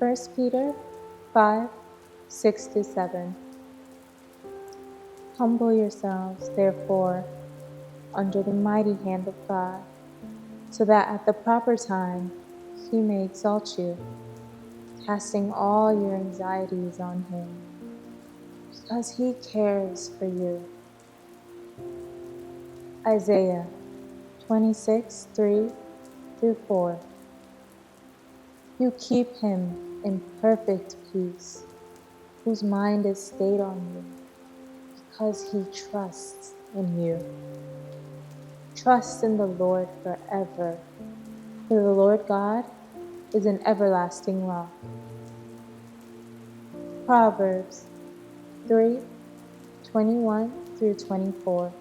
1 Peter 5, 6-7. Humble yourselves, therefore, under the mighty hand of God, so that at the proper time He may exalt you, casting all your anxieties on Him, because He cares for you. Isaiah 26, 3-4. You keep him in perfect peace, whose mind is stayed on you, because he trusts in you. Trust in the Lord forever, for the Lord God is an everlasting rock. Proverbs 3:21-24.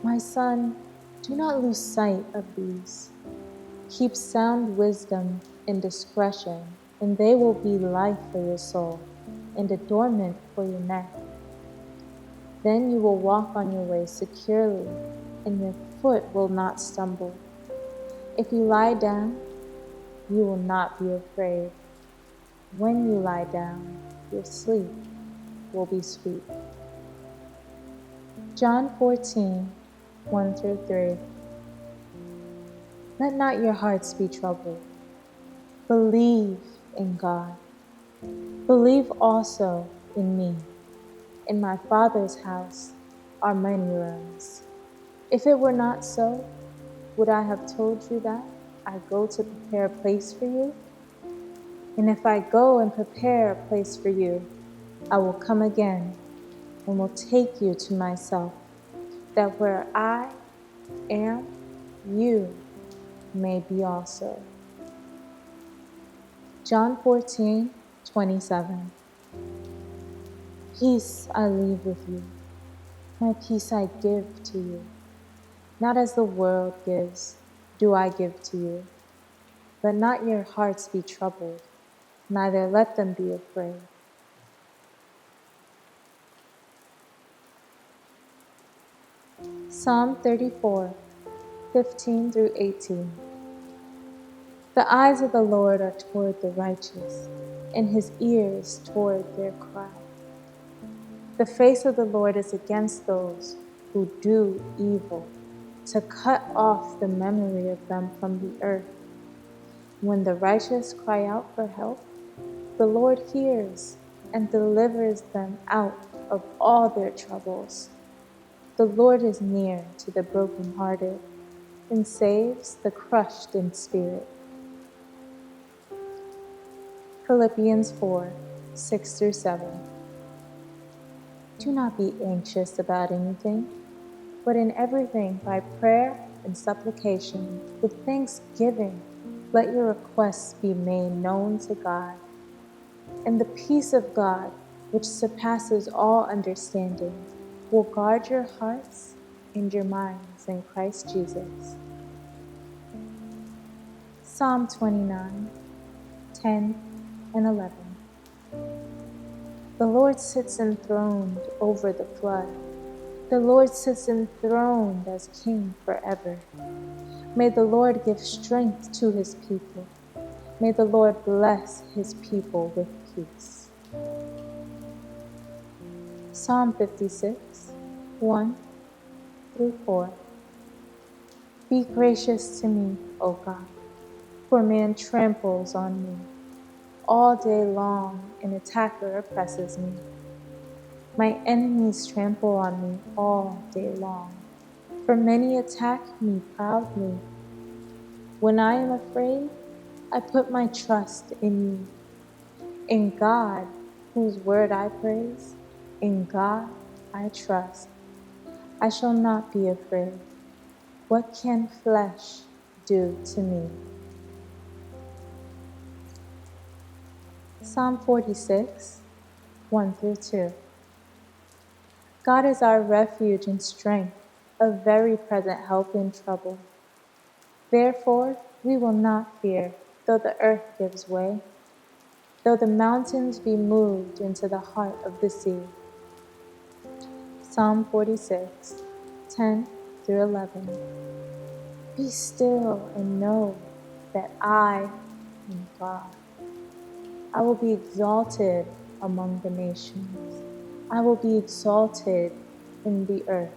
My son, do not lose sight of these. Keep sound wisdom and discretion, and they will be life for your soul and adornment for your neck. Then you will walk on your way securely, and your foot will not stumble. If you lie down, you will not be afraid. When you lie down, your sleep will be sweet. John 14, 1-3. Let not your hearts be troubled. Believe in God. Believe also in me. In my Father's house are many rooms. If it were not so, would I have told you that I go to prepare a place for you? And if I go and prepare a place for you, I will come again and will take you to myself, that where I am, you may be also. John 14:27. Peace I leave with you, my peace I give to you. Not as the world gives, do I give to you. Let not your hearts be troubled, neither let them be afraid. Psalm 34:15-18. The eyes of the Lord are toward the righteous, and his ears toward their cry. The face of the Lord is against those who do evil, to cut off the memory of them from the earth. When the righteous cry out for help, the Lord hears and delivers them out of all their troubles. The Lord is near to the brokenhearted and saves the crushed in spirit. Philippians 4:6-7. Do not be anxious about anything, but in everything by prayer and supplication with thanksgiving, let your requests be made known to God. And the peace of God, which surpasses all understanding, will guard your hearts and your minds in Christ Jesus. Psalm 29:10-11. The Lord sits enthroned over the flood. The Lord sits enthroned as King forever. May the Lord give strength to his people. May the Lord bless his people with peace. Psalm 56:1-4. Be gracious to me, O God, for man tramples on me. All day long an attacker oppresses me. My enemies trample on me all day long, for many attack me proudly. When I am afraid, I put my trust in you. In God, whose word I praise, in God I trust. I shall not be afraid. What can flesh do to me? Psalm 46:1-2. God is our refuge and strength, a very present help in trouble. Therefore, we will not fear, though the earth gives way, though the mountains be moved into the heart of the sea. Psalm 46:10-11. Be still and know that I am God. I will be exalted among the nations. I will be exalted in the earth.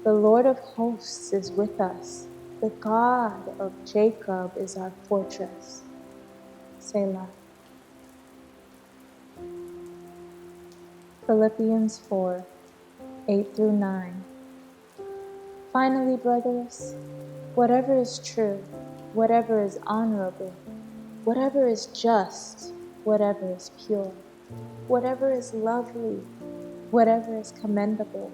The Lord of hosts is with us. The God of Jacob is our fortress. Selah. Philippians 4:8-9. Finally, brothers, whatever is true, whatever is honorable, whatever is just, whatever is pure, whatever is lovely, whatever is commendable,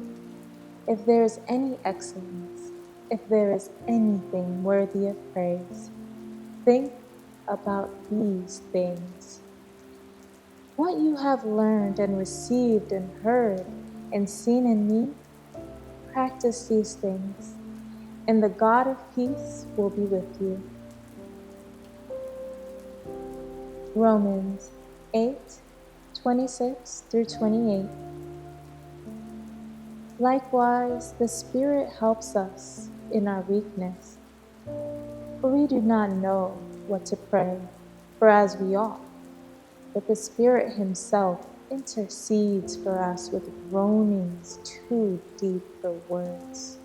if there is any excellence, if there is anything worthy of praise, think about these things. What you have learned and received and heard and seen in me, practice these things, and the God of peace will be with you. Romans 8:26-28. Likewise, the Spirit helps us in our weakness, for we do not know what to pray for as we ought, but the Spirit Himself intercedes for us with groanings too deep for words.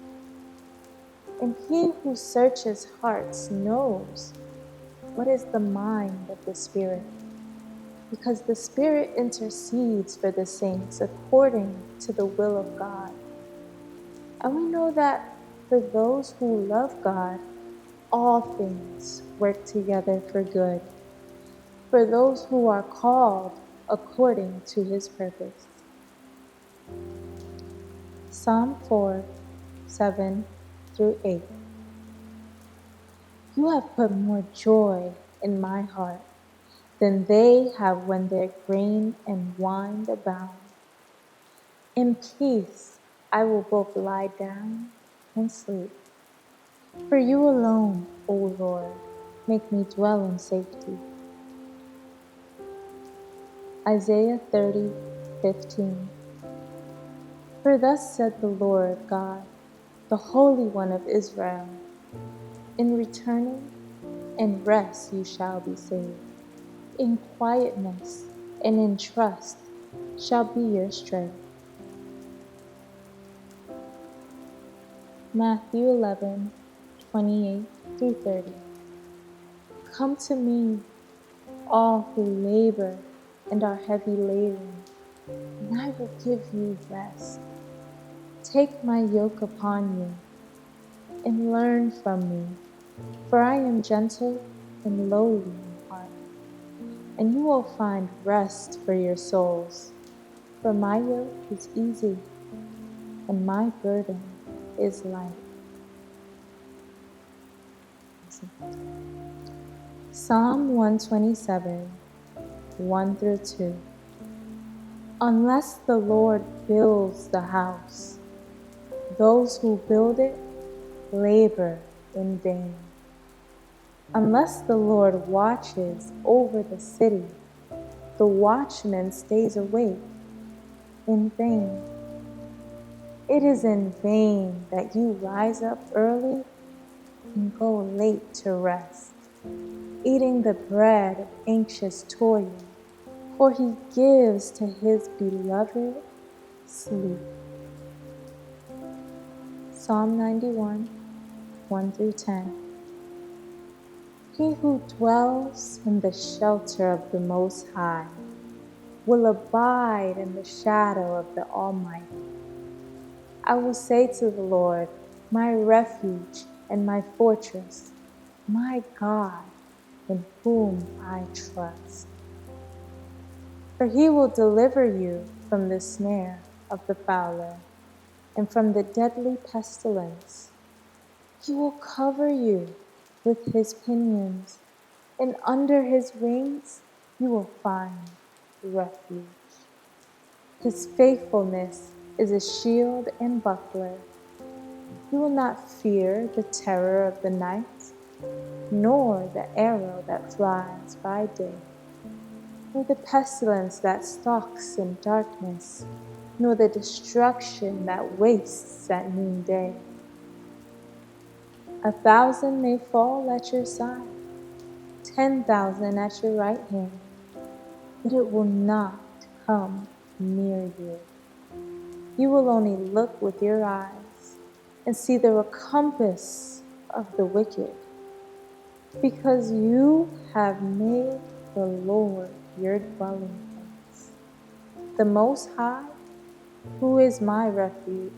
And He who searches hearts knows what is the mind of the Spirit, because the Spirit intercedes for the saints according to the will of God. And we know that for those who love God, all things work together for good, for those who are called according to His purpose. Psalm 4:7-8. You have put more joy in my heart than they have when their grain and wine abound. In peace I will both lie down and sleep. For you alone, O Lord, make me dwell in safety. Isaiah 30:15. For thus said the Lord God, the Holy One of Israel, in returning and rest you shall be saved. In quietness and in trust shall be your strength. Matthew 11:28-30. Come to me, all who labor and are heavy laden, and I will give you rest. Take my yoke upon you and learn from me, for I am gentle and lowly in heart, and you will find rest for your souls. For my yoke is easy and my burden is light. Psalm 127:1-2. Unless the Lord builds the house, those who build it labor in vain. Unless the Lord watches over the city, the watchman stays awake in vain. It is in vain that you rise up early and go late to rest, eating the bread of anxious toil, for He gives to His beloved sleep. Psalm 91:1-10. He who dwells in the shelter of the Most High will abide in the shadow of the Almighty. I will say to the Lord, my refuge and my fortress, my God, in whom I trust. For He will deliver you from the snare of the fowler and from the deadly pestilence. He will cover you with His pinions, and under His wings you will find refuge. His faithfulness is a shield and buckler. You will not fear the terror of the night, nor the arrow that flies by day, nor the pestilence that stalks in darkness, nor the destruction that wastes at noonday. 1,000 may fall at your side, 10,000 at your right hand, but it will not come near you. You will only look with your eyes and see the recompense of the wicked, because you have made the Lord your dwelling place, the Most High, who is my refuge.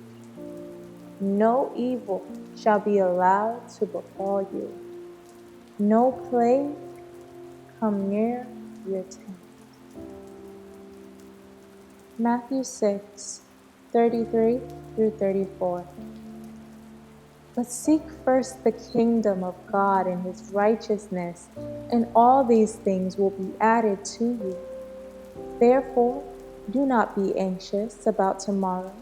No evil shall be allowed to befall you, no plague come near your tent. Matthew 6:33 through 34. But seek first the kingdom of God and his righteousness, and all these things will be added to you. Therefore, do not be anxious about tomorrow,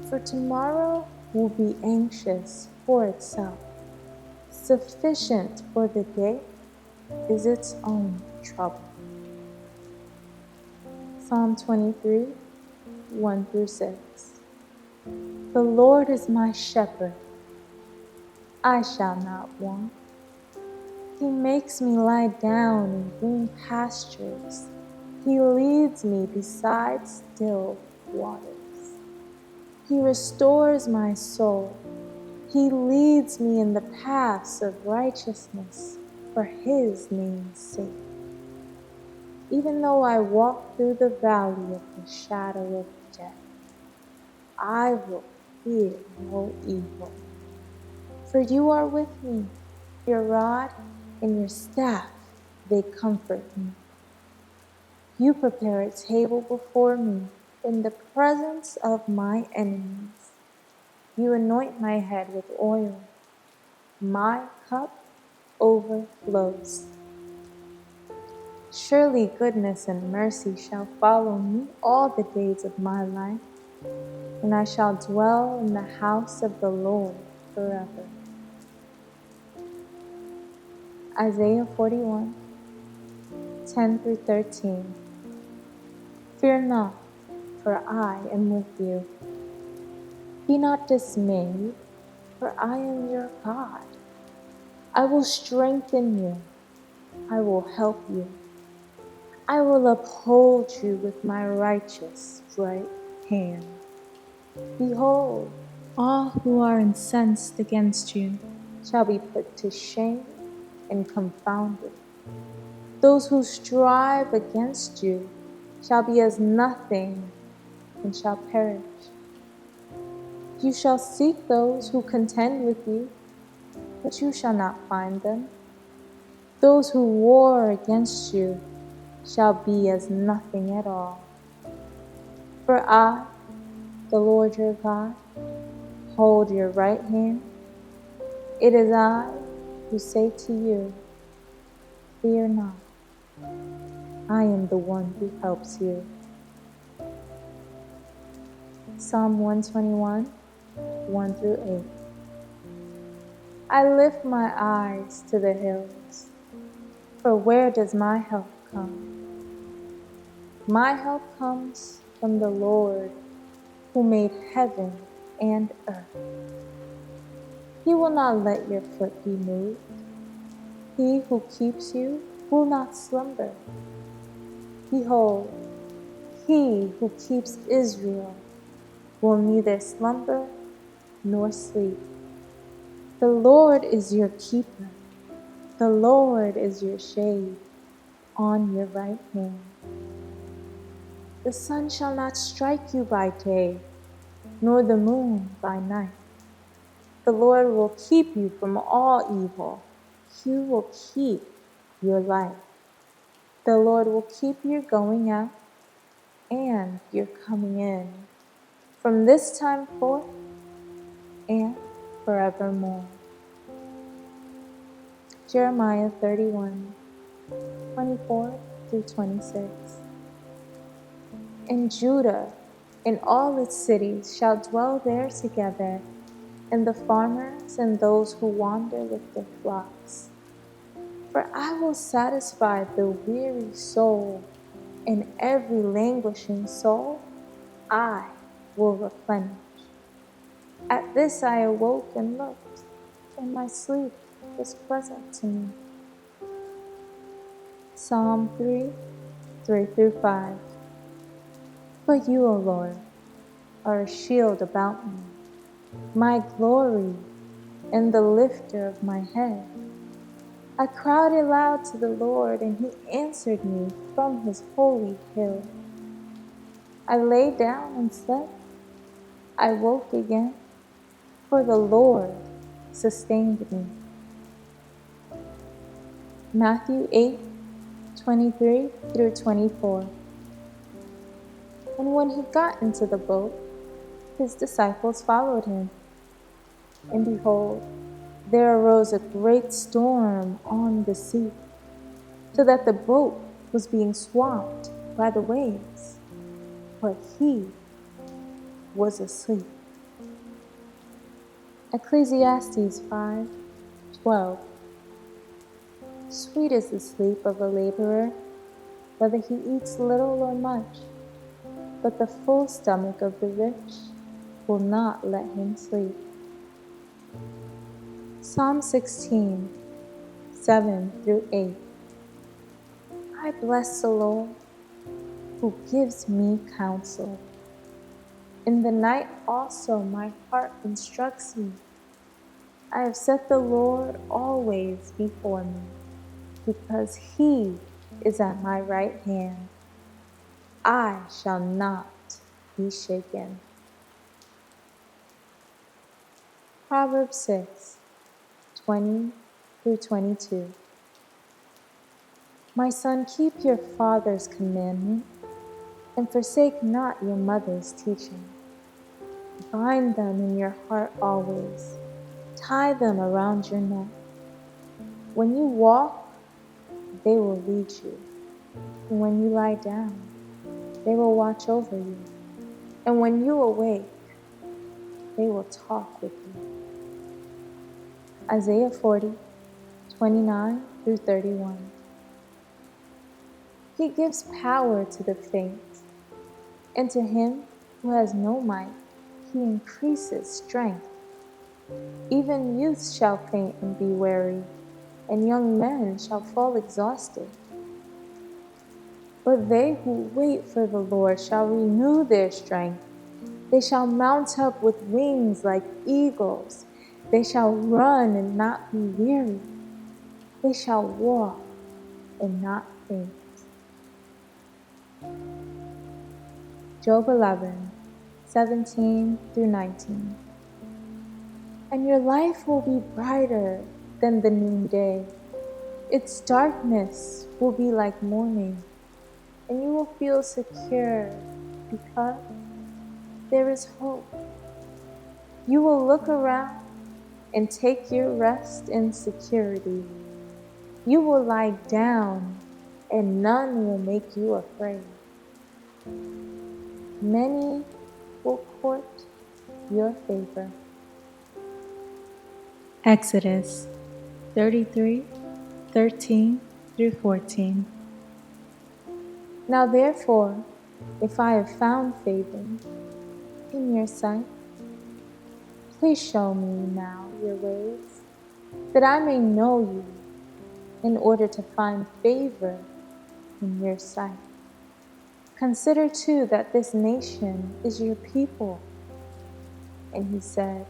for tomorrow will be anxious for itself. Sufficient for the day is its own trouble. Psalm 23, 1 through 6. The Lord is my shepherd, I shall not want. He makes me lie down in green pastures. He leads me beside still waters. He restores my soul. He leads me in the paths of righteousness for his name's sake. Even though I walk through the valley of the shadow of death, I will fear no evil. For you are with me, your rod and your staff, they comfort me. You prepare a table before me in the presence of my enemies. You anoint my head with oil. My cup overflows. Surely goodness and mercy shall follow me all the days of my life, and I shall dwell in the house of the Lord forever. Isaiah 41:10 through 13. Fear not, for I am with you. Be not dismayed, for I am your God. I will strengthen you. I will help you. I will uphold you with my righteous right hand. Behold, all who are incensed against you shall be put to shame and confounded. Those who strive against you shall be as nothing and shall perish. You shall seek those who contend with you, but you shall not find them. Those who war against you shall be as nothing at all. For I, the Lord your God, hold your right hand. It is I who say to you, fear not. I am the one who helps you. Psalm 121, 1 through 8. I lift my eyes to the hills, for where does my help come? My help comes from the Lord, who made heaven and earth. He will not let your foot be moved. He who keeps you will not slumber. Behold, he who keeps Israel will neither slumber nor sleep. The Lord is your keeper. The Lord is your shade on your right hand. The sun shall not strike you by day, nor the moon by night. The Lord will keep you from all evil. He will keep your life. The Lord will keep your going out and your coming in from this time forth and forevermore. Jeremiah 31:24 through 26. And Judah and all its cities shall dwell there together, and the farmers and those who wander with their flocks. For I will satisfy the weary soul, and every languishing soul I will replenish. At this I awoke and looked, and my sleep was pleasant to me. Psalm 3 through 5. But you, O Lord, are a shield about me, my glory and the lifter of my head. I cried aloud to the Lord, and he answered me from his holy hill. I lay down and slept. I woke again, for the Lord sustained me. Matthew 8:23 through 24. And when he got into the boat, his disciples followed him. And behold, there arose a great storm on the sea, so that the boat was being swamped by the waves. But he was asleep. Ecclesiastes 5:12. Sweet is the sleep of a laborer, whether he eats little or much, but the full stomach of the rich will not let him sleep. Psalm 16:7 through 8. I bless the Lord, who gives me counsel. In the night also my heart instructs me. I have set the Lord always before me, because he is at my right hand. I shall not be shaken. Proverbs 6:20 through 22. My son, keep your father's commandment, and forsake not your mother's teaching. Bind them in your heart always. Tie them around your neck. When you walk, they will lead you. And when you lie down, they will watch over you. And when you awake, they will talk with you. Isaiah 40:29 through 31. He gives power to the faint, and to him who has no might, he increases strength. Even youths shall faint and be weary, and young men shall fall exhausted. But they who wait for the Lord shall renew their strength. They shall mount up with wings like eagles. They shall run and not be weary. They shall walk and not faint. Job 11:17 through 19. And your life will be brighter than the noonday. Its darkness will be like morning, and you will feel secure because there is hope. You will look around and take your rest in security. You will lie down, and none will make you afraid. Many will court your favor. Exodus 33:13 through 14. Now therefore, if I have found favor in your sight, please show me now your ways, that I may know you, in order to find favor in your sight. Consider too that this nation is your people. And he said,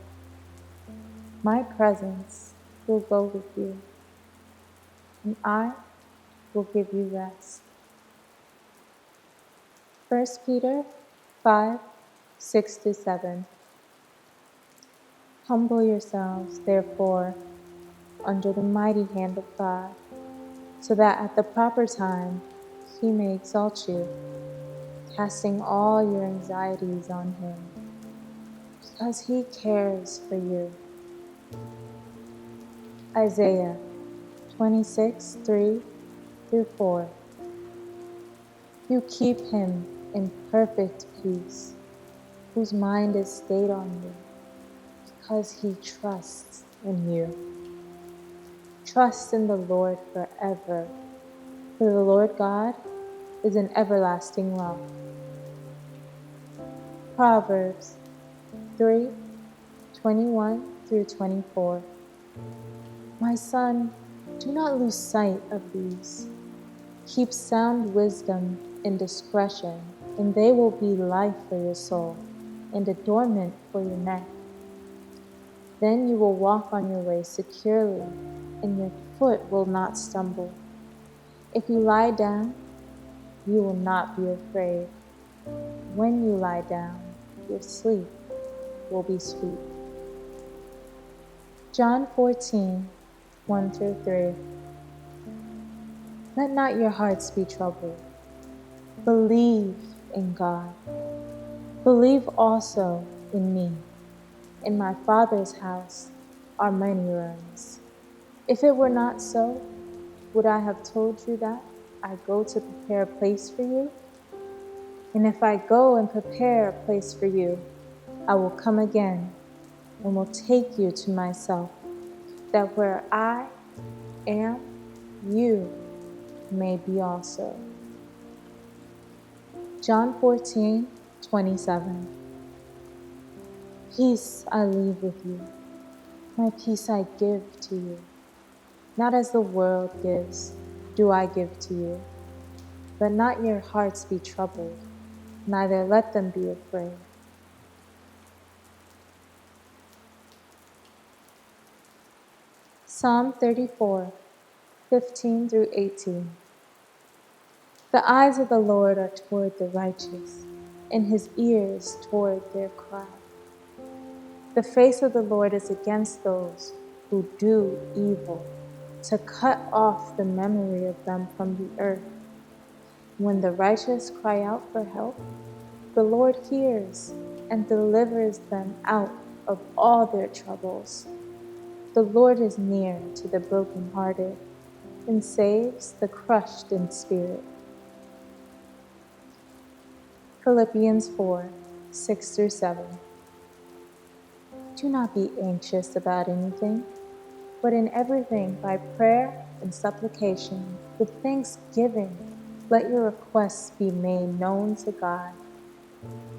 my presence will go with you, and I will give you rest. 1 Peter 5:6-7. Humble yourselves, therefore, under the mighty hand of God, so that at the proper time he may exalt you, casting all your anxieties on him, because he cares for you. Isaiah 26:3-4. You keep him in perfect peace, whose mind is stayed on you, because he trusts in you. Trust in the Lord forever, for the Lord God is an everlasting rock. Proverbs 3:21-24. My son, do not lose sight of these. Keep sound wisdom and discretion, and they will be life for your soul and adornment for your neck. Then you will walk on your way securely, and your foot will not stumble. If you lie down, you will not be afraid. When you lie down, your sleep will be sweet. John 14, 1 through 3. Let not your hearts be troubled. Believe in God. Believe also in me. In my Father's house are many rooms. If it were not so, would I have told you that I go to prepare a place for you? And if I go and prepare a place for you, I will come again and will take you to myself, that where I am, you may be also. John 14, 27. Peace I leave with you. My peace I give to you. Not as the world gives, do I give to you. Let not your hearts be troubled, neither let them be afraid. Psalm 34, 15 through 18. The eyes of the Lord are toward the righteous, and his ears toward their cry. The face of the Lord is against those who do evil, to cut off the memory of them from the earth. When the righteous cry out for help, the Lord hears and delivers them out of all their troubles. The Lord is near to the brokenhearted and saves the crushed in spirit. Philippians 4, 6 through 7. Do not be anxious about anything, but in everything by prayer and supplication, with thanksgiving, let your requests be made known to God.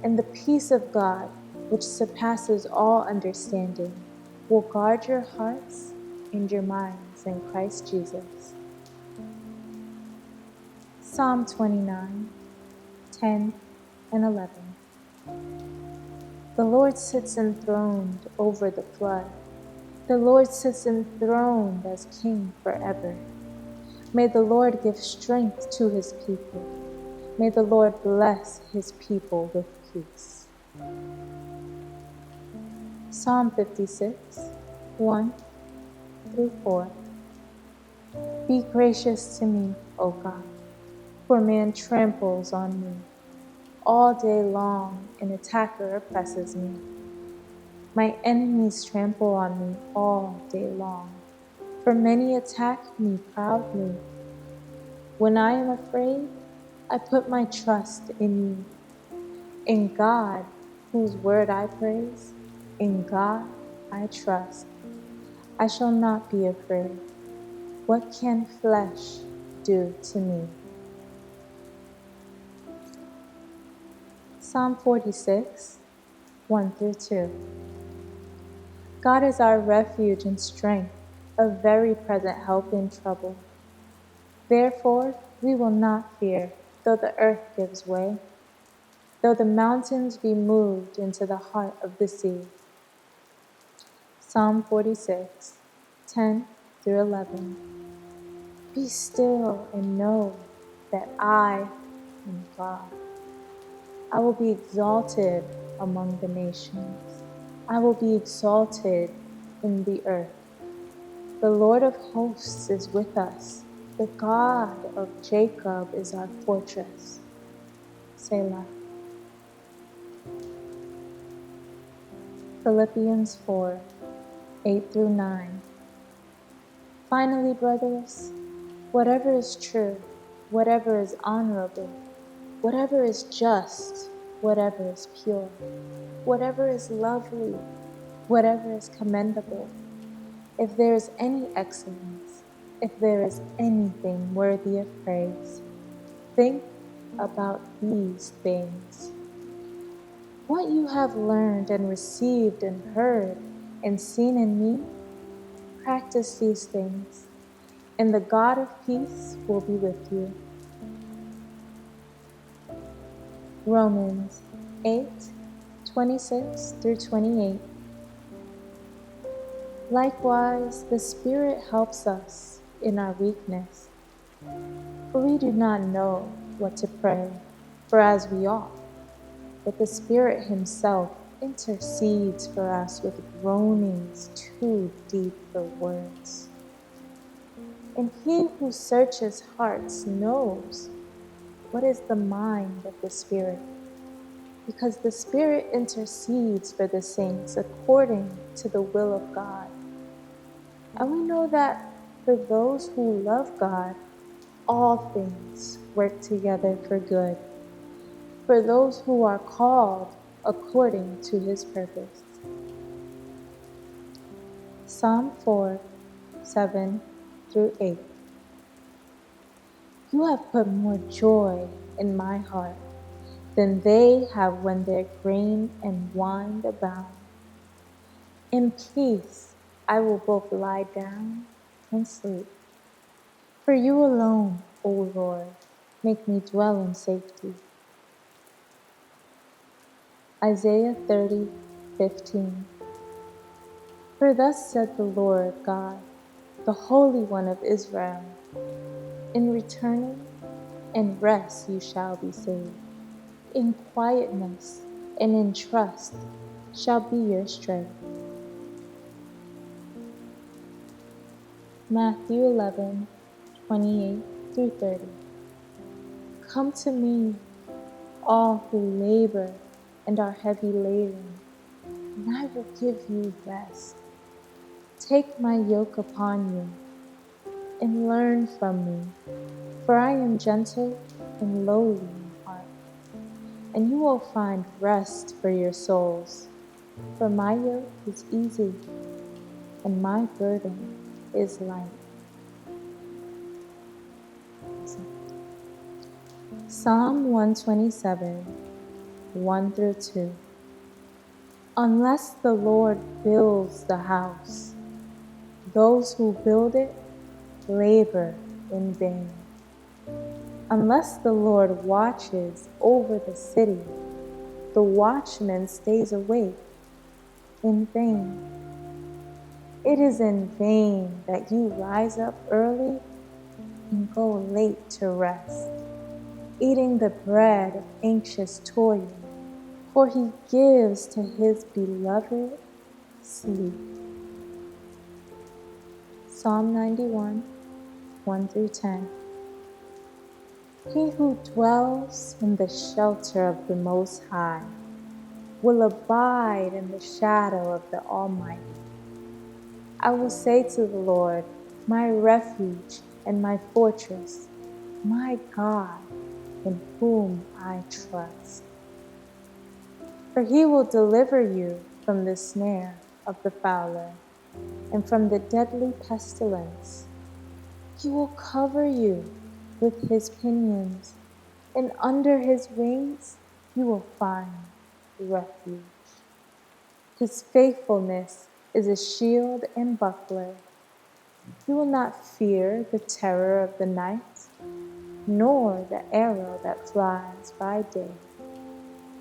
And the peace of God, which surpasses all understanding, will guard your hearts and your minds in Christ Jesus. Psalm 29, 10 and 11. The Lord sits enthroned over the flood. The Lord sits enthroned as King forever. May the Lord give strength to his people. May the Lord bless his people with peace. Psalm 56, 1 through 4. Be gracious to me, O God, for man tramples on me. All day long an attacker oppresses me. My enemies trample on me all day long, for many attack me proudly. When I am afraid, I put my trust in you. In God, whose word I praise, in God I trust. I shall not be afraid. What can flesh do to me? Psalm 46, 1 through 2. God is our refuge and strength, a very present help in trouble. Therefore, we will not fear, though the earth gives way, though the mountains be moved into the heart of the sea. Psalm 46, 10 through 11. Be still and know that I am God. I will be exalted among the nations. I will be exalted in the earth. The Lord of hosts is with us. The God of Jacob is our fortress. Selah. Philippians 4, 8 through 9. Finally, brothers, whatever is true, whatever is honorable, whatever is just, whatever is pure, whatever is lovely, whatever is commendable, if there is any excellence, if there is anything worthy of praise, think about these things. What you have learned and received and heard and seen in me, practice these things, and the God of peace will be with you. Romans 8:26 through 28. Likewise, the Spirit helps us in our weakness, for we do not know what to pray for as we ought, but the Spirit Himself intercedes for us with groanings too deep for words. And He who searches hearts knows what is the mind of the Spirit, because the Spirit intercedes for the saints according to the will of God. And we know that for those who love God, all things work together for good, for those who are called according to His purpose. Psalm 4:7 through 8. You have put more joy in my heart than they have when their grain and wine abound. In peace I will both lie down and sleep. For you alone, O Lord, make me dwell in safety. Isaiah 30:15. For thus said the Lord God, the Holy One of Israel, in returning and rest you shall be saved. In quietness and in trust shall be your strength. Matthew 11:28 through 30. Come to me, all who labor and are heavy laden, and I will give you rest. Take my yoke upon you and learn from me, for I am gentle and lowly in heart, and you will find rest for your souls. For my yoke is easy and my burden is light. Psalm 127, 1 through 2. Unless the Lord builds the house, those who build it labor in vain. Unless the Lord watches over the city, the watchman stays awake in vain. It is in vain that you rise up early and go late to rest, eating the bread of anxious toil, for He gives to His beloved sleep. Psalm 91, 1 through 10. He who dwells in the shelter of the Most High will abide in the shadow of the Almighty. I will say to the Lord, my refuge and my fortress, my God, in whom I trust. For He will deliver you from the snare of the fowler and from the deadly pestilence. He will cover you with His pinions, and under His wings you will find refuge. His faithfulness is a shield and buckler. You will not fear the terror of the night, nor the arrow that flies by day,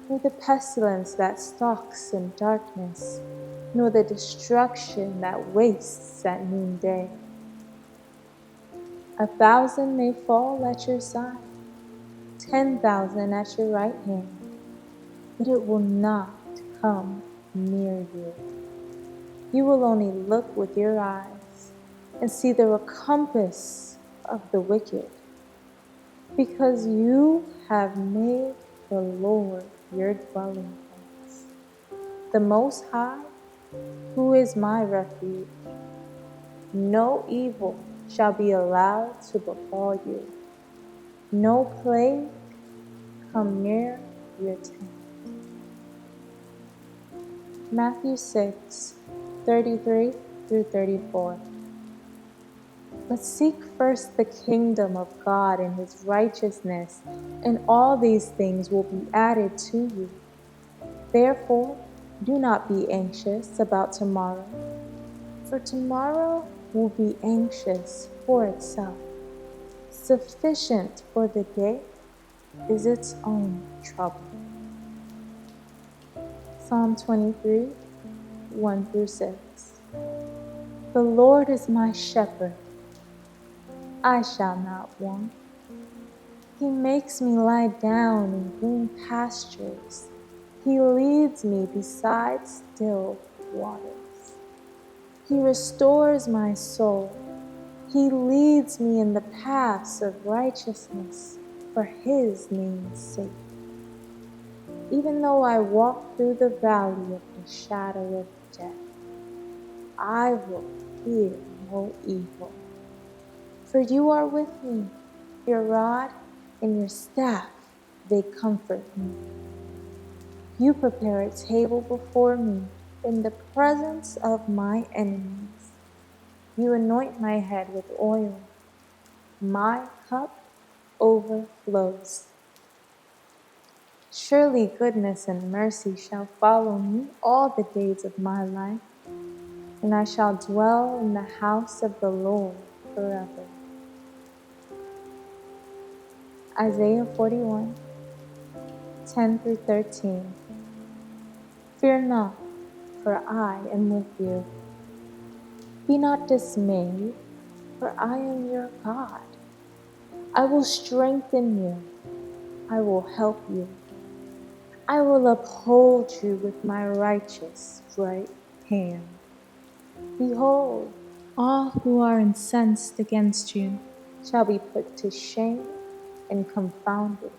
nor the pestilence that stalks in darkness, nor the destruction that wastes at noonday. 1,000 may fall at your side, 10,000 at your right hand, but it will not come near you. You will only look with your eyes and see the recompense of the wicked, because you have made the Lord your dwelling place, the Most High, who is my refuge. No evil shall be allowed to befall you, no plague come near your tent. Matthew 6:33 through 34. But seek first the kingdom of God and His righteousness, and all these things will be added to you. Therefore, do not be anxious about tomorrow, for tomorrow will be anxious for itself. Sufficient for the day is its own trouble. Psalm 23, 1 through 6. The Lord is my shepherd, I shall not want. He makes me lie down in green pastures. He leads me beside still waters. He restores my soul. He leads me in the paths of righteousness for His name's sake. Even though I walk through the valley of the shadow of death, I will fear no evil. For you are with me, your rod and your staff, they comfort me. You prepare a table before me in the presence of my enemies. You anoint my head with oil. My cup overflows. Surely goodness and mercy shall follow me all the days of my life, and I shall dwell in the house of the Lord forever. Isaiah 41, 10 through 13. Fear not, for I am with you. Be not dismayed, for I am your God. I will strengthen you. I will help you. I will uphold you with my righteous right hand. Behold, all who are incensed against you shall be put to shame and confounded.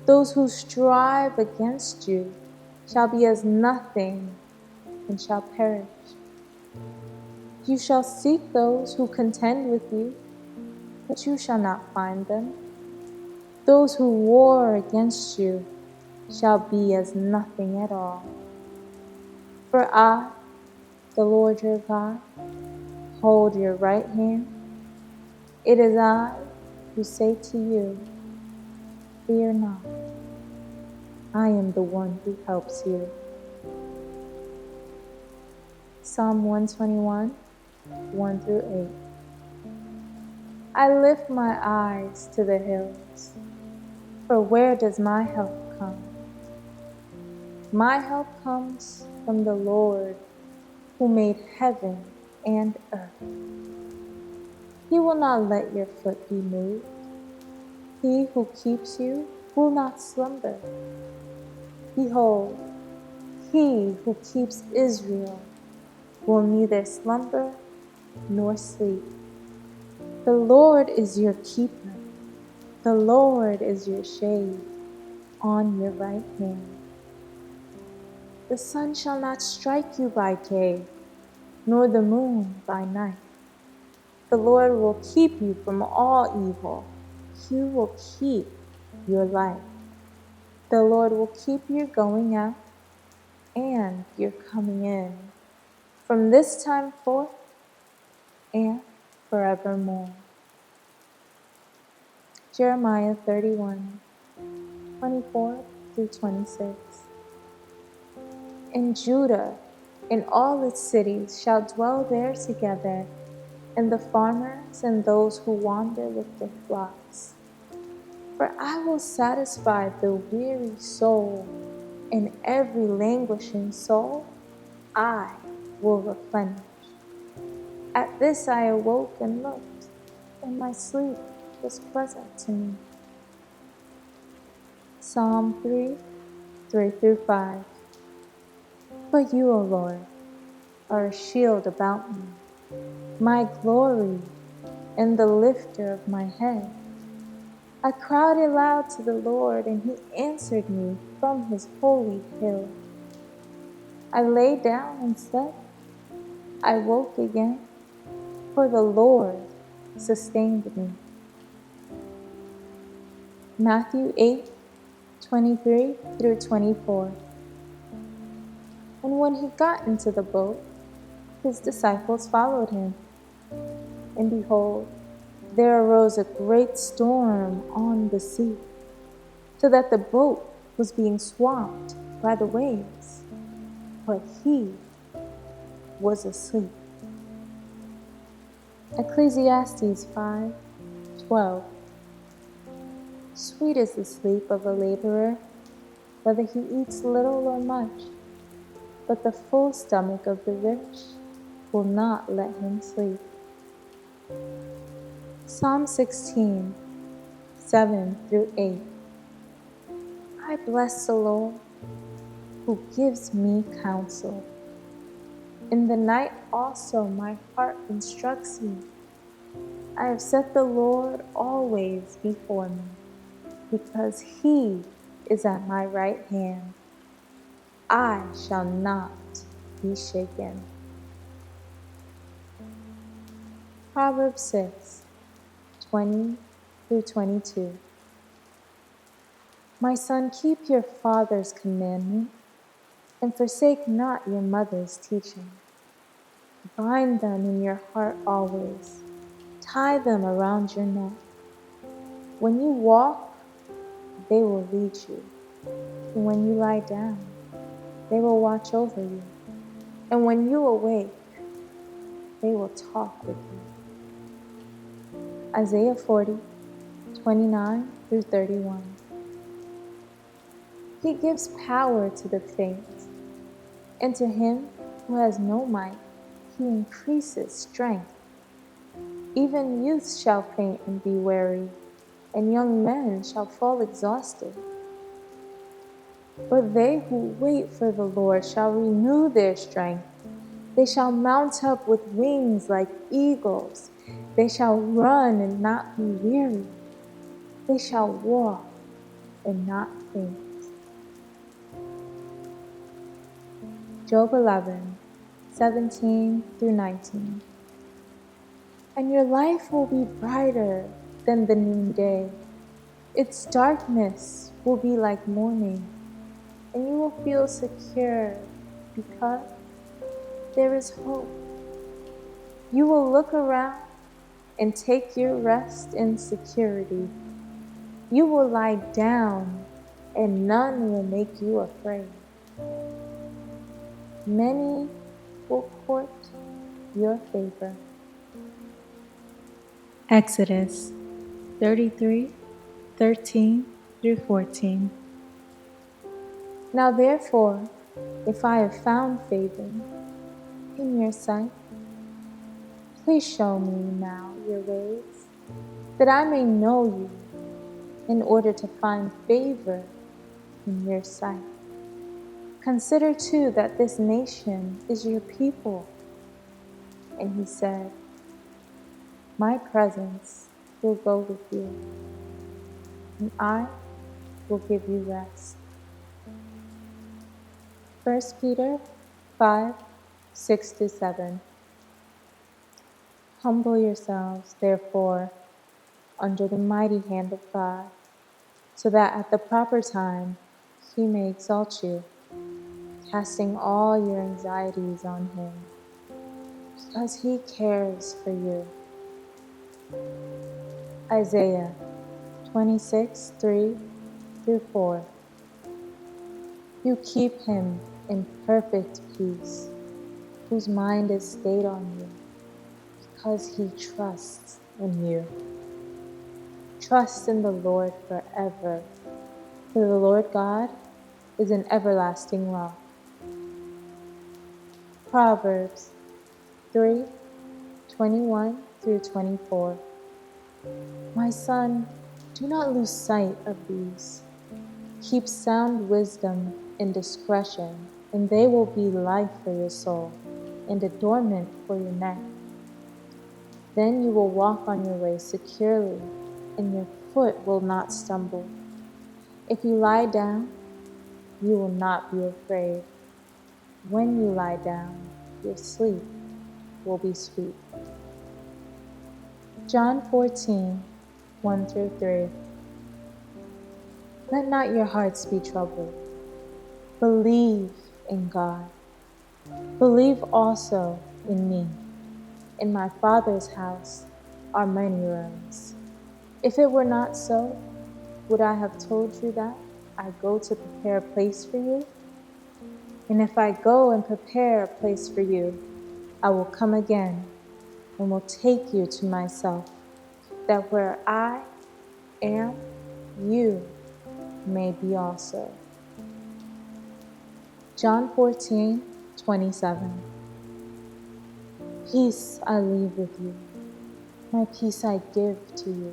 Those who strive against you shall be as nothing and shall perish. You shall seek those who contend with you, but you shall not find them. Those who war against you shall be as nothing at all. For I, the Lord your God, hold your right hand. It is I who say to you, fear not. I am the one who helps you. Psalm 121, 1 through 8. I lift my eyes to the hills, for where does my help come? My help comes from the Lord who made heaven and earth. He will not let your foot be moved. He who keeps you will not slumber. Behold, He who keeps Israel will neither slumber nor sleep. The Lord is your keeper. The Lord is your shade on your right hand. The sun shall not strike you by day, nor the moon by night. The Lord will keep you from all evil. He will keep your life. The Lord will keep your going out and your coming in from this time forth and forevermore. Jeremiah 31, 24 through 26. And Judah and all its cities shall dwell there together, and the farmers and those who wander with their flocks. For I will satisfy the weary soul, and every languishing soul I will replenish. At this I awoke and looked, and my sleep was pleasant to me. Psalm 3, 3 through 5. But you, O Lord, are a shield about me, my glory and the lifter of my head. I cried aloud to the Lord, and He answered me from His holy hill. I lay down and slept. I woke again, for the Lord sustained me. Matthew 8, 23 through 24. And when He got into the boat, His disciples followed Him. And behold, there arose a great storm on the sea, so that the boat was being swamped by the waves, but He was asleep. Ecclesiastes 5:12. Sweet is the sleep of a laborer, whether he eats little or much. but the full stomach of the rich will not let him sleep. Psalm 16, 7-8. I bless the Lord, who gives me counsel. In the night also my heart instructs me. I have set the Lord always before me, because he is at my right hand. I shall not be shaken. Proverbs 6, 20-22. My son, keep your father's commandment, and forsake not your mother's teaching. Bind them in your heart always. Tie them around your neck. When you walk, they will lead you. And when you lie down, they will watch over you. And when you awake, they will talk with you. Isaiah 40, 29-31. He gives power to the faint, and to him who has no might, he increases strength. Even youths shall faint and be weary, and young men shall fall exhausted. But they who wait for the Lord shall renew their strength. They shall mount up with wings like eagles. They shall run and not be weary. They shall walk and not faint. Job 11, 17-19. And your life will be brighter than the noonday. Its darkness will be like morning, and you will feel secure because there is hope. You will look around and take your rest in security. You will lie down, and none will make you afraid. Many will court your favor. Exodus 33, 13-14. Now therefore, if I have found favor in your sight, please show me now your ways, that I may know you, in order to find favor in your sight. Consider too that this nation is your people. And he said, my presence will go with you, and I will give you rest. 1 Peter 5, 6-7. Humble yourselves, therefore, under the mighty hand of God, so that at the proper time he may exalt you, casting all your anxieties on him, because he cares for you. Isaiah 26, 3-4. You keep him in perfect peace, whose mind is stayed on you, because he trusts in you. Trust in the Lord forever, for the Lord God is an everlasting rock. Proverbs 3, 21-24. My son, do not lose sight of these. Keep sound wisdom and discretion, and they will be life for your soul, and adornment for your neck. Then you will walk on your way securely, and your foot will not stumble. If you lie down, you will not be afraid. When you lie down, your sleep will be sweet. John 14, 1-3. Let not your hearts be troubled. Believe in God. Believe also in me. In my Father's house are many rooms. If it were not so, would I have told you that I go to prepare a place for you? And if I go and prepare a place for you, I will come again and will take you to myself, that where I am, you may be also. John 14, 27. Peace I leave with you, my peace I give to you.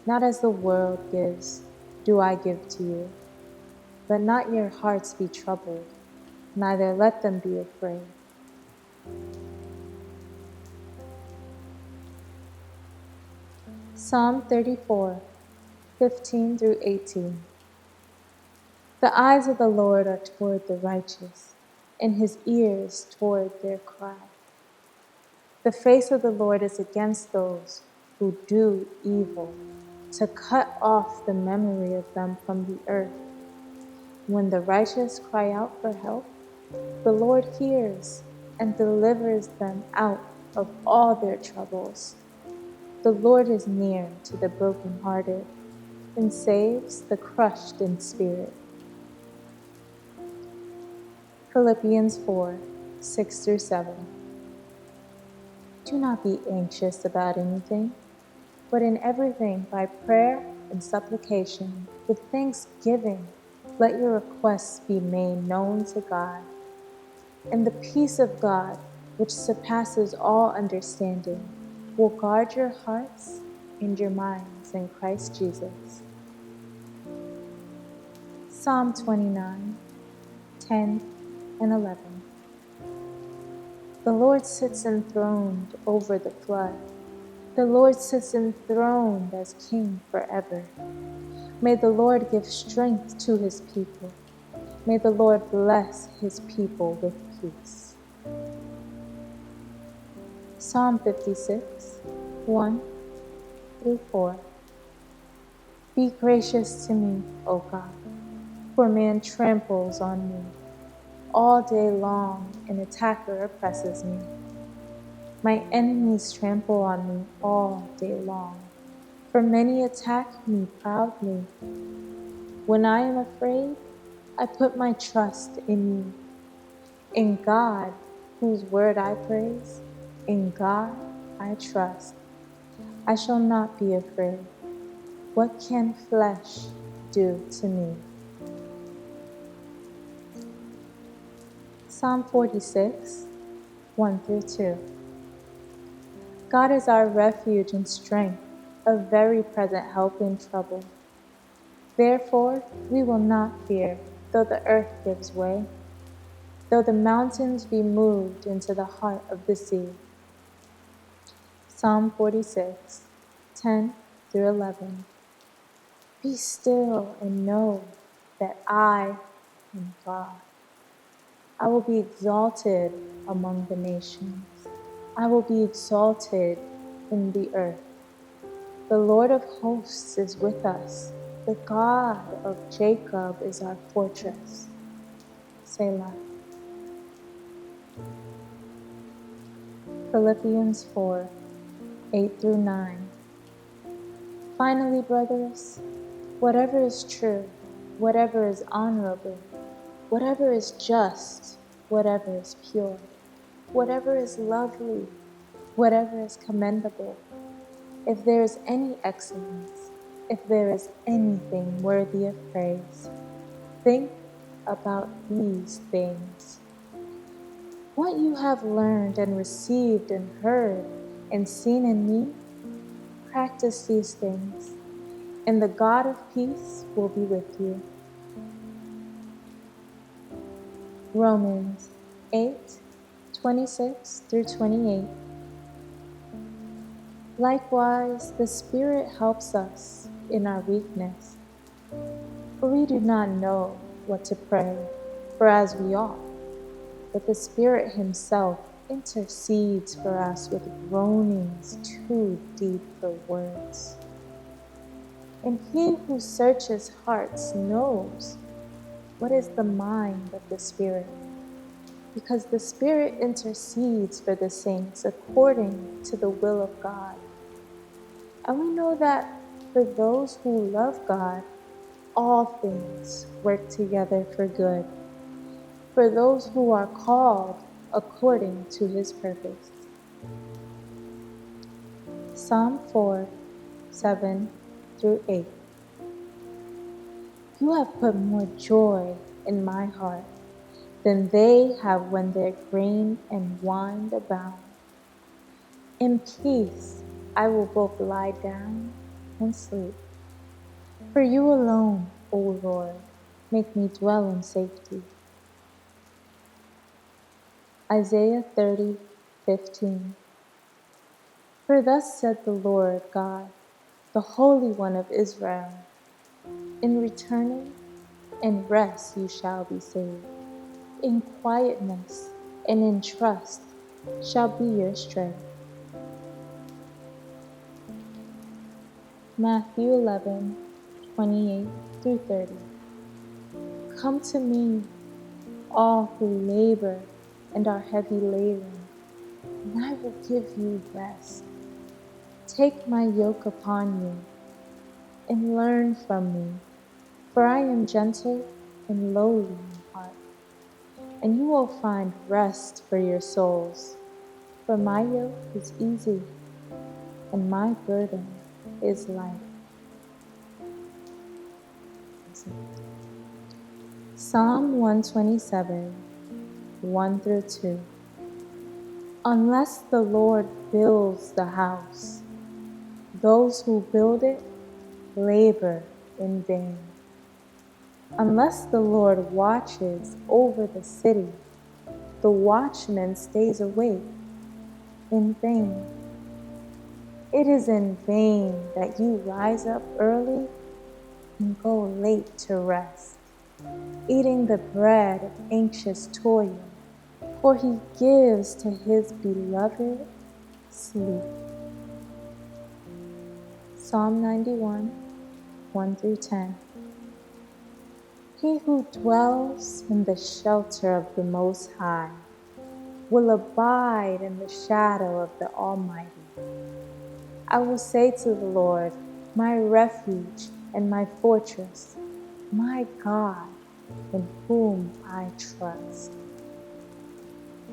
Not as the world gives, do I give to you. Let not your hearts be troubled, neither let them be afraid. Psalm 34, 15 through 18. The eyes of the Lord are toward the righteous, and his ears toward their cry. The face of the Lord is against those who do evil, to cut off the memory of them from the earth. When the righteous cry out for help, the Lord hears and delivers them out of all their troubles. The Lord is near to the brokenhearted and saves the crushed in spirit. Philippians 4, 6 through 7. Do not be anxious about anything, but in everything by prayer and supplication with thanksgiving, let your requests be made known to God. And the peace of God, which surpasses all understanding, will guard your hearts and your minds in Christ Jesus. Psalm 29, 10 and 11. The Lord sits enthroned over the flood. The Lord sits enthroned as King forever. May the Lord give strength to his people. May the Lord bless his people with peace. Psalm 56, 1 through 4. Be gracious to me, O God, for man tramples on me. All day long an attacker oppresses me. My enemies trample on me all day long, for many attack me proudly. When I am afraid, I put my trust in you. In God, whose word I praise, in God I trust. I shall not be afraid. What can flesh do to me? Psalm 46, 1 through 2. God is our refuge and strength, a very present help in trouble. Therefore, we will not fear, though the earth gives way, though the mountains be moved into the heart of the sea. Psalm 46, 10 through 11. Be still and know that I am God. I will be exalted among the nations. I will be exalted in the earth. The Lord of hosts is with us. The God of Jacob is our fortress. Selah. Philippians 4, 8 through 9. Finally, brothers, whatever is true, whatever is honorable, whatever is just, whatever is pure, whatever is lovely, whatever is commendable, if there is any excellence, if there is anything worthy of praise, think about these things. What you have learned and received and heard and seen in me, practice these things, and the God of peace will be with you. Romans 8, 26 through 28. Likewise, the Spirit helps us in our weakness, for we do not know what to pray for as we ought, but the Spirit himself intercedes for us with groanings too deep for words. And he who searches hearts knows what is the mind of the Spirit, because the Spirit intercedes for the saints according to the will of God. And we know that for those who love God, all things work together for good, for those who are called according to his purpose. Psalm 4, 7 through 8. You have put more joy in my heart than they have when their grain and wine abound. In peace I will both lie down and sleep. For you alone, O Lord, make me dwell in safety. Isaiah 30:15. For thus said the Lord God, the Holy One of Israel, in returning and rest you shall be saved. In quietness and in trust shall be your strength. Matthew 11:28-30. Come to me, all who labor and are heavy laden, and I will give you rest. Take my yoke upon you and learn from me, for I am gentle and lowly in heart, and you will find rest for your souls. For my yoke is easy and my burden is light. Psalm 127:1-2. Unless the Lord builds the house, those who build it labor in vain. Unless the Lord watches over the city, the watchman stays awake in vain. It is in vain that you rise up early and go late to rest, eating the bread of anxious toil, for he gives to his beloved sleep. Psalm 91:1-10. He who dwells in the shelter of the Most High will abide in the shadow of the Almighty. I will say to the Lord, my refuge and my fortress, my God, in whom I trust.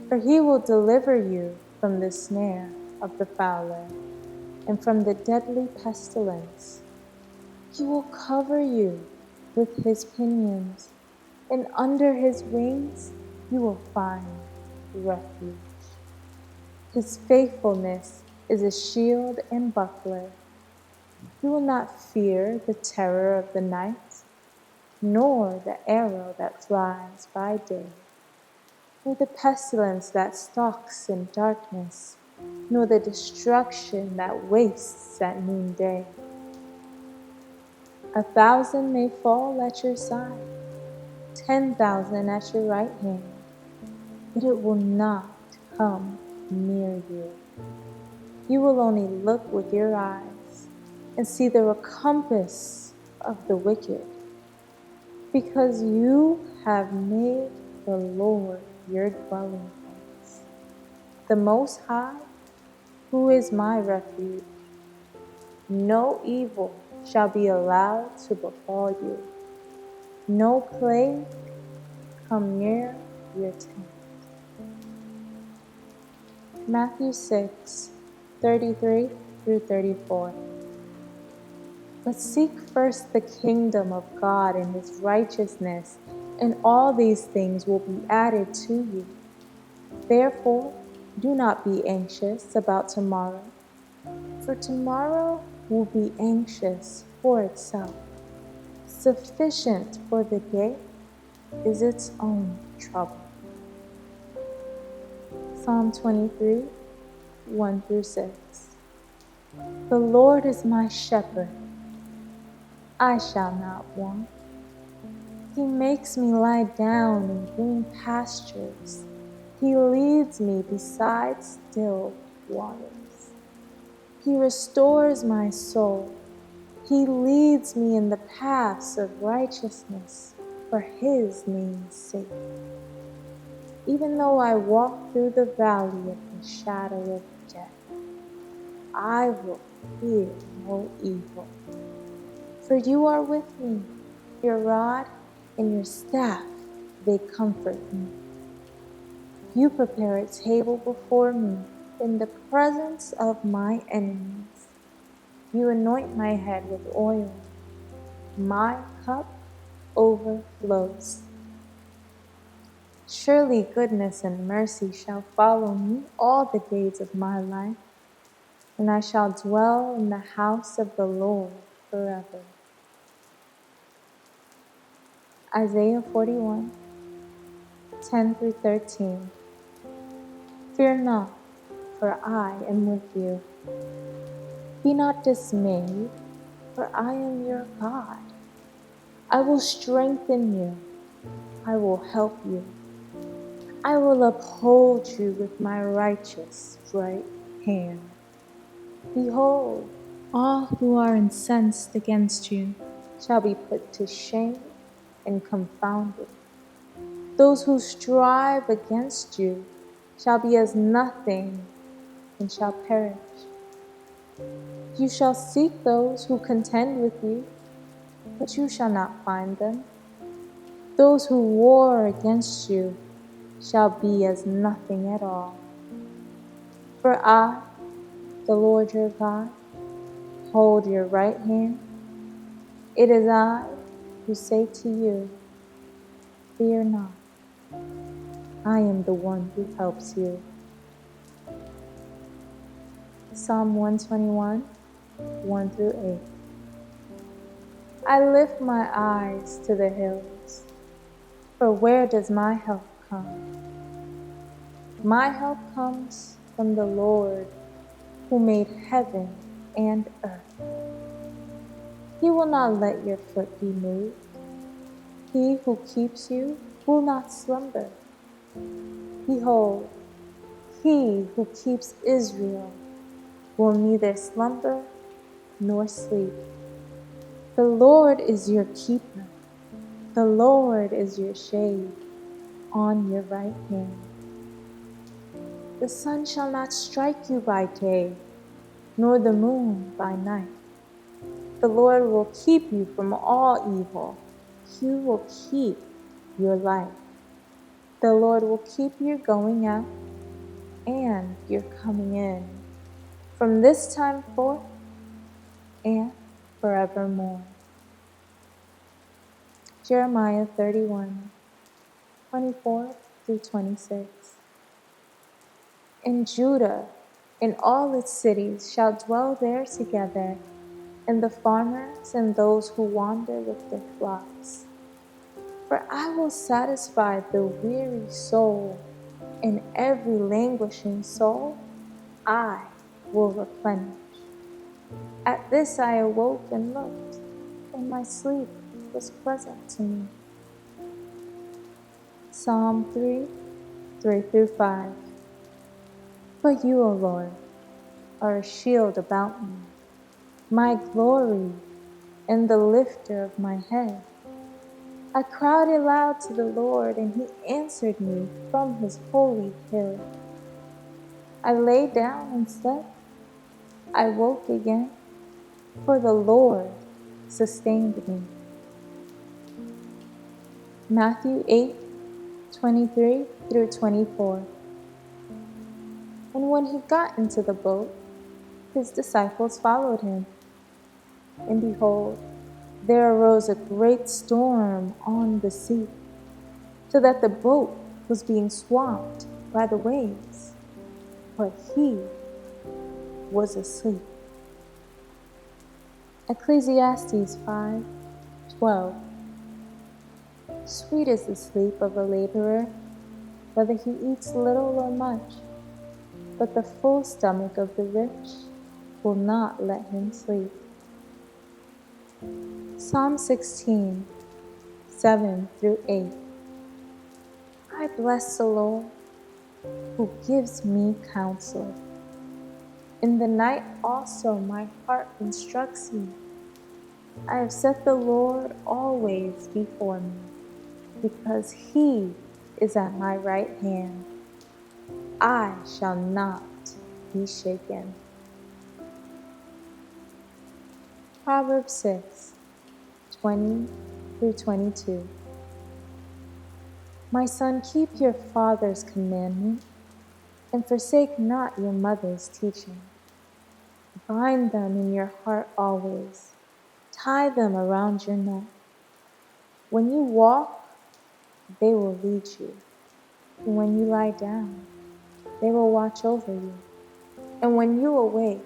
For he will deliver you from the snare of the fowler and from the deadly pestilence. He will cover you with his pinions, and under his wings you will find refuge. His faithfulness is a shield and buckler. You will not fear the terror of the night, nor the arrow that flies by day, nor the pestilence that stalks in darkness, nor the destruction that wastes at noonday. 1,000 may fall at your side, 10,000 at your right hand, but it will not come near you. You will only look with your eyes and see the recompense of the wicked, because you have made the Lord your dwelling place, the Most High, who is my refuge. No evil shall be allowed to befall you, no plague come near your tent. Matthew 6:33-34. But seek first the kingdom of God and his righteousness, and all these things will be added to you. Therefore, do not be anxious about tomorrow, for tomorrow will be anxious for itself. Sufficient for the day is its own trouble. Psalm 23:1-6. The Lord is my shepherd, I shall not want. He makes me lie down in green pastures. He leads me beside still waters. He restores my soul. He leads me in the paths of righteousness for his name's sake. Even though I walk through the valley of the shadow of death, I will fear no evil. For you are with me, your rod and your staff, they comfort me. You prepare a table before me in the presence of my enemies. You anoint my head with oil. My cup overflows. Surely goodness and mercy shall follow me all the days of my life, and I shall dwell in the house of the Lord forever. Isaiah 41, 10 through 13. Fear not, for I am with you. Be not dismayed, for I am your God. I will strengthen you. I will help you. I will uphold you with my righteous right hand. Behold, all who are incensed against you shall be put to shame and confounded. Those who strive against you shall be as nothing and shall perish. You shall seek those who contend with you, but you shall not find them. Those who war against you shall be as nothing at all. For I, the Lord your God, hold your right hand. It is I who say to you, fear not. I am the one who helps you. Psalm 121, 1 through 8. I lift my eyes to the hills, for where does my help come? My help comes from the Lord who made heaven and earth. He will not let your foot be moved. He who keeps you will not slumber. Behold, he who keeps Israel will neither slumber nor sleep. The Lord is your keeper. The Lord is your shade on your right hand. The sun shall not strike you by day, nor the moon by night. The Lord will keep you from all evil. He will keep your life. The Lord will keep you going out and your coming in from this time forth and forevermore. Jeremiah 31, 24 through 26. And Judah and all its cities shall dwell there together, and the farmers and those who wander with their flocks. For I will satisfy the weary soul, and every languishing soul I will replenish. At this I awoke and looked, and my sleep was pleasant to me. Psalm 3, 3 through 5. But you, O Lord, are a shield about me, my glory and the lifter of my head. I cried aloud to the Lord, and he answered me from his holy hill. I lay down and slept. I woke again, for the Lord sustained me. Matthew 8, 23 through 24. And when he got into the boat, his disciples followed him. And behold, there arose a great storm on the sea, so that the boat was being swamped by the waves, but he was asleep. Ecclesiastes 5:12. Sweet is the sleep of a laborer, whether he eats little or much, but the full stomach of the rich will not let him sleep. Psalm 16, 7 through 8. I bless the Lord, who gives me counsel. In the night also my heart instructs me. I have set the Lord always before me, because he is at my right hand. I shall not be shaken. Proverbs 6, 20 through 22. My son, keep your father's commandment, and forsake not your mother's teaching. Bind them in your heart always. Tie them around your neck. When you walk, they will lead you. And when you lie down, they will watch over you. And when you awake,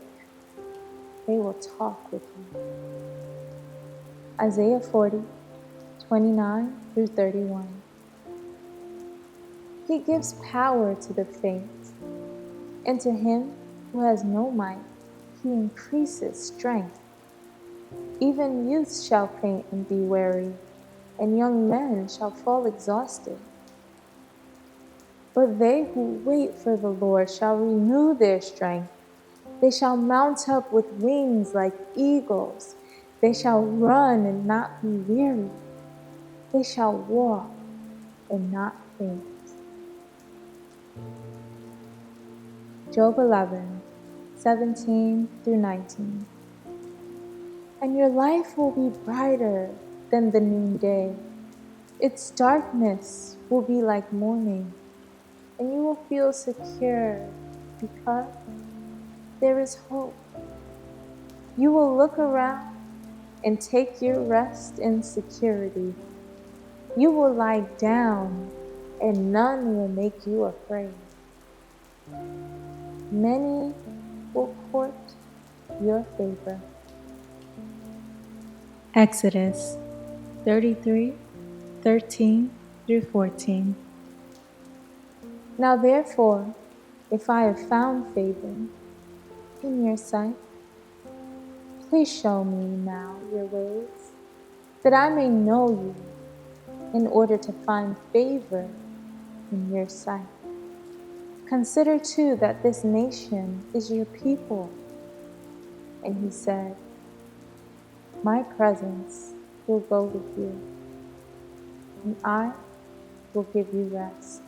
they will talk with you. Isaiah 40:29-31. He gives power to the faint, and to him who has no might, he increases strength. Even youths shall faint and be weary, and young men shall fall exhausted. But they who wait for the Lord shall renew their strength. They shall mount up with wings like eagles. They shall run and not be weary. They shall walk and not faint. Job 11:17-19. And your life will be brighter than the noonday. Its darkness will be like morning, and you will feel secure because there is hope. You will look around and take your rest in security. You will lie down, and none will make you afraid. Many will court your favor. Exodus 33:13-14. Now therefore, if I have found favor in your sight, please show me now your ways, that I may know you, in order to find favor in your sight. Consider too that this nation is your people. And he said, my presence will go with you, and I will give you rest.